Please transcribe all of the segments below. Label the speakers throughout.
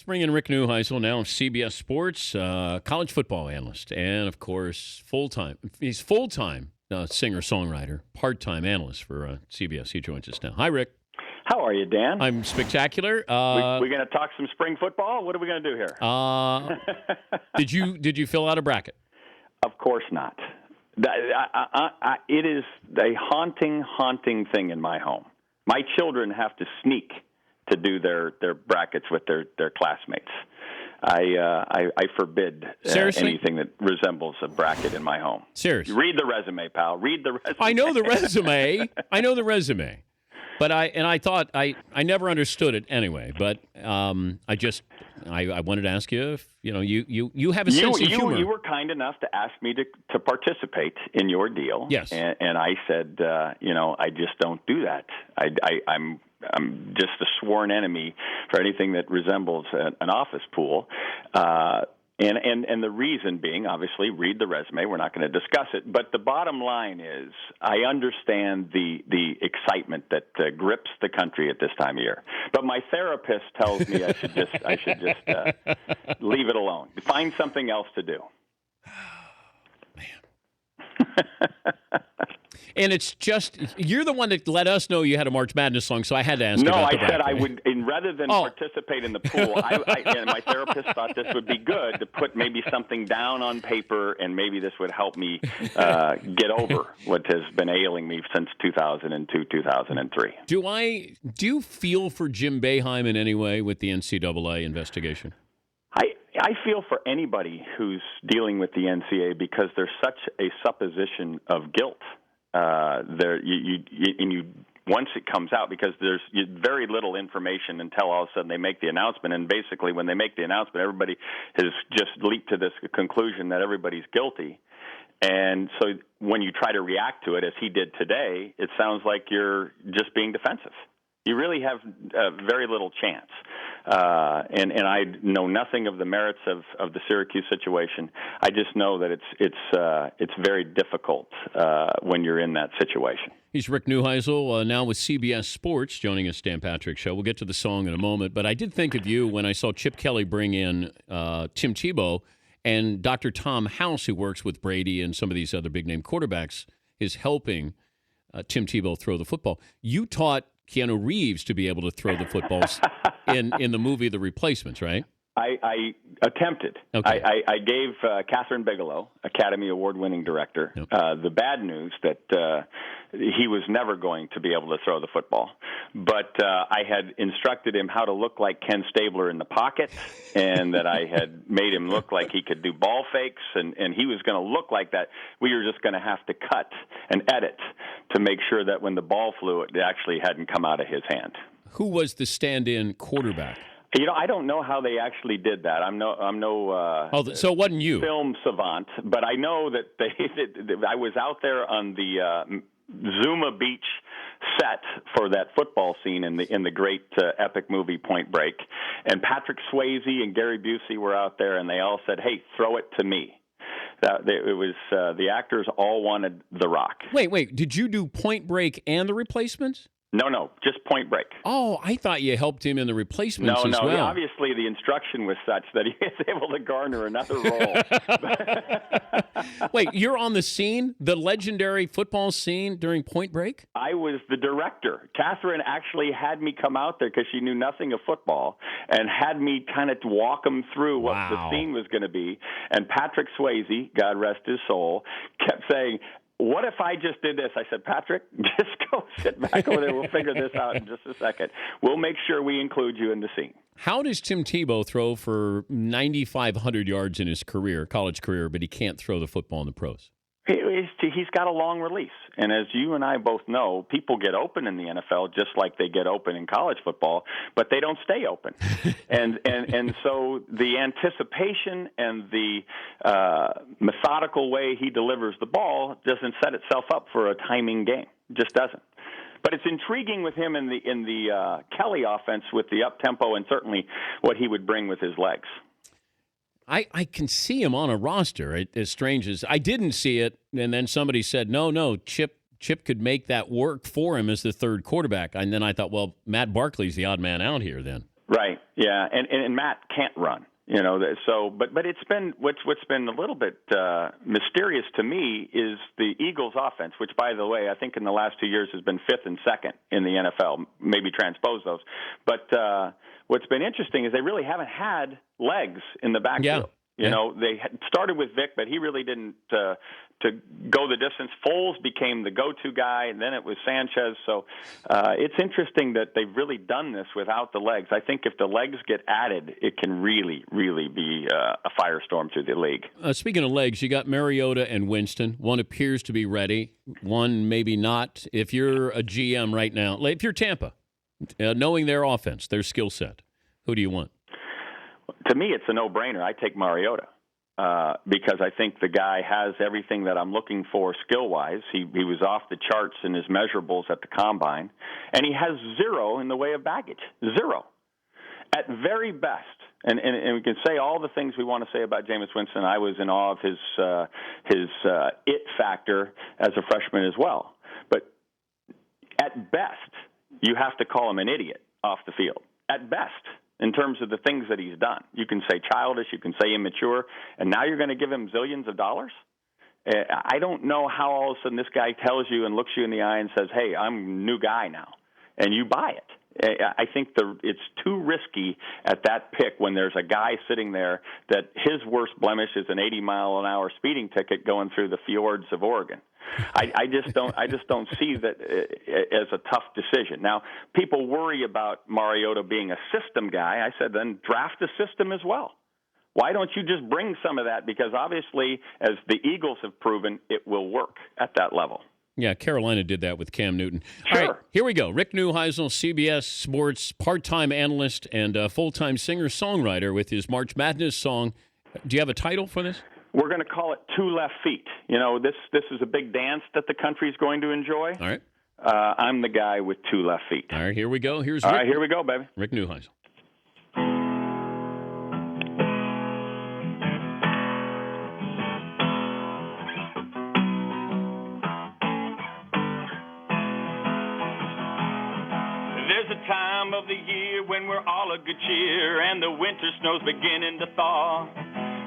Speaker 1: bring in Rick Neuheisel, now of CBS Sports, college football analyst, and, of course, He's full-time singer-songwriter, part-time analyst for CBS. He joins us now. Hi, Rick.
Speaker 2: How are you, Dan?
Speaker 1: I'm spectacular.
Speaker 2: We're going to talk some spring football? What are we going to do here?
Speaker 1: Did you fill out a bracket?
Speaker 2: Of course not. It is a haunting thing in my home. My children have to sneak to do their brackets with their classmates. I forbid anything that resembles a bracket in my home.
Speaker 1: Seriously?
Speaker 2: Read the resume, pal. Read the resume.
Speaker 1: I know the resume. But I thought I never understood it anyway. But I wanted to ask you if you have a sense of humor.
Speaker 2: You were kind enough to ask me to participate in your deal.
Speaker 1: Yes,
Speaker 2: and I said I just don't do that. I'm just a sworn enemy for anything that resembles an office pool. And the reason being, obviously, read the resume. We're not going to discuss it. But the bottom line is, I understand the excitement that grips the country at this time of year. But my therapist tells me I should just leave it alone. Find something else to do.
Speaker 1: Man. And it's just, you're the one that let us know you had a March Madness song, so I had to ask you about the bracket.
Speaker 2: No, I said I would, and rather than participate in the pool, and my therapist thought this would be good to put maybe something down on paper, and maybe this would help me get over what has been ailing me since 2002, 2003.
Speaker 1: Do you feel for Jim Boeheim in any way with the NCAA investigation?
Speaker 2: I feel for anybody who's dealing with the NCAA because there's such a supposition of guilt. Once it comes out, because there's very little information until all of a sudden they make the announcement, and basically when they make the announcement, everybody has just leaped to this conclusion that everybody's guilty. And so when you try to react to it, as he did today, it sounds like you're just being defensive. You really have very little chance. And I know nothing of the merits of the Syracuse situation. I just know that it's very difficult when you're in that situation.
Speaker 1: He's Rick Neuheisel, now with CBS Sports, joining us, Dan Patrick Show. We'll get to the song in a moment, but I did think of you when I saw Chip Kelly bring in Tim Tebow, and Dr. Tom House, who works with Brady and some of these other big-name quarterbacks, is helping Tim Tebow throw the football. You taught Keanu Reeves to be able to throw the footballs in the movie The Replacements, right?
Speaker 2: I attempted.
Speaker 1: Okay.
Speaker 2: I gave Catherine Bigelow, Academy Award-winning director, the bad news that he was never going to be able to throw the football. But I had instructed him how to look like Ken Stabler in the pocket, and that I had made him look like he could do ball fakes, and he was going to look like that. We were just going to have to cut and edit to make sure that when the ball flew, it actually hadn't come out of his hand.
Speaker 1: Who was the stand-in quarterback?
Speaker 2: I don't know how they actually did that. I'm no.
Speaker 1: So it wasn't you,
Speaker 2: film savant, but I know that I was out there on the Zuma Beach set for that football scene in the great epic movie Point Break, and Patrick Swayze and Gary Busey were out there, and they all said, "Hey, throw it to me." It was the actors all wanted The Rock.
Speaker 1: Wait, did you do Point Break and The Replacements?
Speaker 2: No, just Point Break.
Speaker 1: Oh, I thought you helped him in The Replacements as well.
Speaker 2: No, obviously the instruction was such that he was able to garner another role.
Speaker 1: Wait, you're on the scene, the legendary football scene during Point Break?
Speaker 2: I was the director. Catherine actually had me come out there because she knew nothing of football and had me kind of walk him through what the scene was going to be. And Patrick Swayze, God rest his soul, kept saying, "What if I just did this?" I said, "Patrick, just go sit back over there. We'll figure this out in just a second. We'll make sure we include you in the scene."
Speaker 1: How does Tim Tebow throw for 9,500 yards in his college career, but he can't throw the football in the pros?
Speaker 2: He's got a long release. And as you and I both know, people get open in the NFL just like they get open in college football, but they don't stay open. and so the anticipation and the methodical way he delivers the ball doesn't set itself up for a timing game. It just doesn't. But it's intriguing with him in the Kelly offense with the up-tempo and certainly what he would bring with his legs.
Speaker 1: I can see him on a roster, as strange as I didn't see it, and then somebody said, no, Chip could make that work for him as the third quarterback. And then I thought, well, Matt Barkley's the odd man out here then.
Speaker 2: Right. Yeah. And Matt can't run. But it's been what's been a little bit mysterious to me is the Eagles' offense, which, by the way, I think in the last 2 years has been fifth and second in the NFL. Maybe transpose those. But what's been interesting is they really haven't had legs in the backfield.
Speaker 1: Yeah.
Speaker 2: They had started with Vic, but he really didn't to go the distance. Foles became the go-to guy, and then it was Sanchez. So it's interesting that they've really done this without the legs. I think if the legs get added, it can really, really be a firestorm through the league.
Speaker 1: Speaking of legs, you got Mariota and Winston. One appears to be ready. One maybe not. If you're a GM right now, if you're Tampa, knowing their offense, their skill set, who do you want?
Speaker 2: To me, it's a no-brainer. I take Mariota because I think the guy has everything that I'm looking for skill-wise. He was off the charts in his measurables at the Combine, and he has zero in the way of baggage. Zero. At very best, and we can say all the things we want to say about Jameis Winston. I was in awe of his it factor as a freshman as well. But at best, you have to call him an idiot off the field. At best. In terms of the things that he's done. You can say childish, you can say immature, and now you're going to give him zillions of dollars? I don't know how all of a sudden this guy tells you and looks you in the eye and says, hey, I'm a new guy now, and you buy it. I think it's too risky at that pick when there's a guy sitting there that his worst blemish is an 80-mile-an-hour speeding ticket going through the fjords of Oregon. I just don't see that as a tough decision. Now, people worry about Mariota being a system guy. I said then draft a system as well. Why don't you just bring some of that? Because obviously, as the Eagles have proven, it will work at that level.
Speaker 1: Yeah, Carolina did that with Cam Newton.
Speaker 2: Sure.
Speaker 1: All right, here we go. Rick Neuheisel, CBS Sports part-time analyst and full-time singer-songwriter with his March Madness song. Do you have a title for this?
Speaker 2: We're going to call it Two Left Feet. This is a big dance that the country's going to enjoy.
Speaker 1: All right.
Speaker 2: I'm the guy with 2 left feet.
Speaker 1: All right, here we go. All
Speaker 2: right, here we go, baby.
Speaker 1: Rick Neuheisel.
Speaker 2: There's a time of the year when we're all a good cheer and the winter snow's beginning to thaw.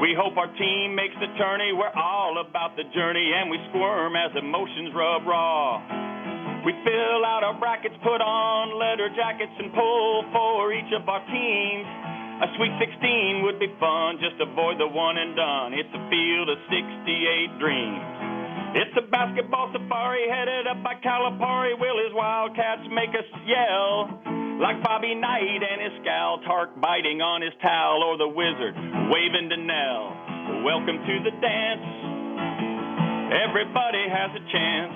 Speaker 2: We hope our team makes the tourney. We're all about the journey, and we squirm as emotions rub raw. We fill out our brackets, put on leather jackets, and pull for each of our teams. A Sweet 16 would be fun, just avoid the one and done. It's a field of 68 dreams. It's a basketball safari headed up by Calipari. Will his Wildcats make us yell? Like Bobby Knight and his Scal Tark biting on his towel, or the Wizard waving to Nell. Welcome to the dance. Everybody has a chance.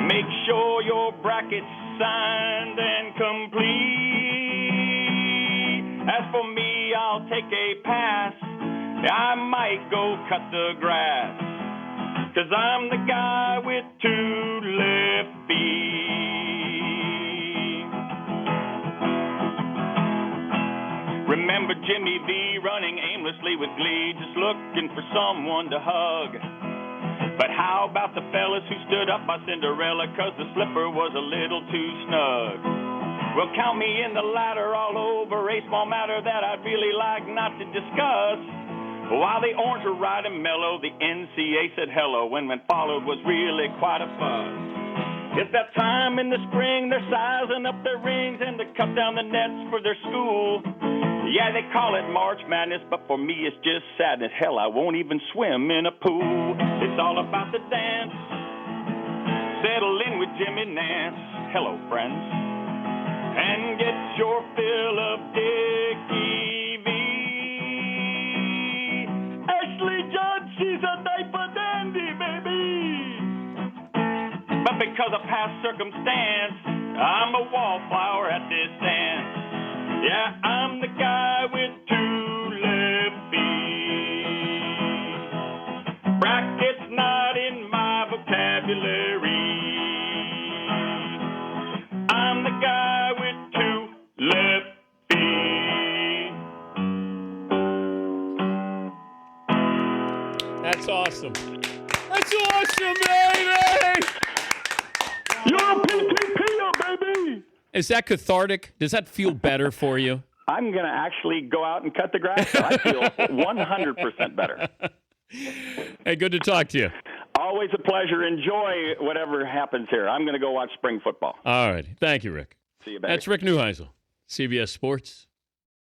Speaker 2: Make sure your bracket's signed and complete. As for me, I'll take a pass. I might go cut the grass, 'cause I'm the guy with 2 left feet. Remember Jimmy V running aimlessly with glee, just looking for someone to hug. But how about the fellas who stood up by Cinderella 'cause the slipper was a little too snug? Well, count me in the ladder all over, a small matter that I'd really like not to discuss. While the orange were riding mellow, the NCA said hello, and when followed was really quite a fuss. It's that time in the spring, they're sizing up their rings and to cut down the nets for their school. Yeah, they call it March Madness, but for me it's just sadness. Hell, I won't even swim in a pool. It's all about the dance. Settle in with Jimmy Nance. Hello, friends. And get your fill of Dickie V. Ashley Judd, she's a diaper dandy, baby. But because of past circumstance, I'm a wallflower at this dance. Yeah, I'm the guy with 2 left feet. Brackets not in my vocabulary. I'm the guy with 2 left feet.
Speaker 1: That's awesome. That's awesome, baby!
Speaker 2: You're a PTP, baby!
Speaker 1: Is that cathartic? Does that feel better for you?
Speaker 2: I'm going to actually go out and cut the grass. So I feel 100% better.
Speaker 1: Hey, good to talk to you.
Speaker 2: Always a pleasure. Enjoy whatever happens here. I'm going to go watch spring football.
Speaker 1: All right. Thank you, Rick.
Speaker 2: See you, baby.
Speaker 1: That's Rick Neuheisel, CBS Sports.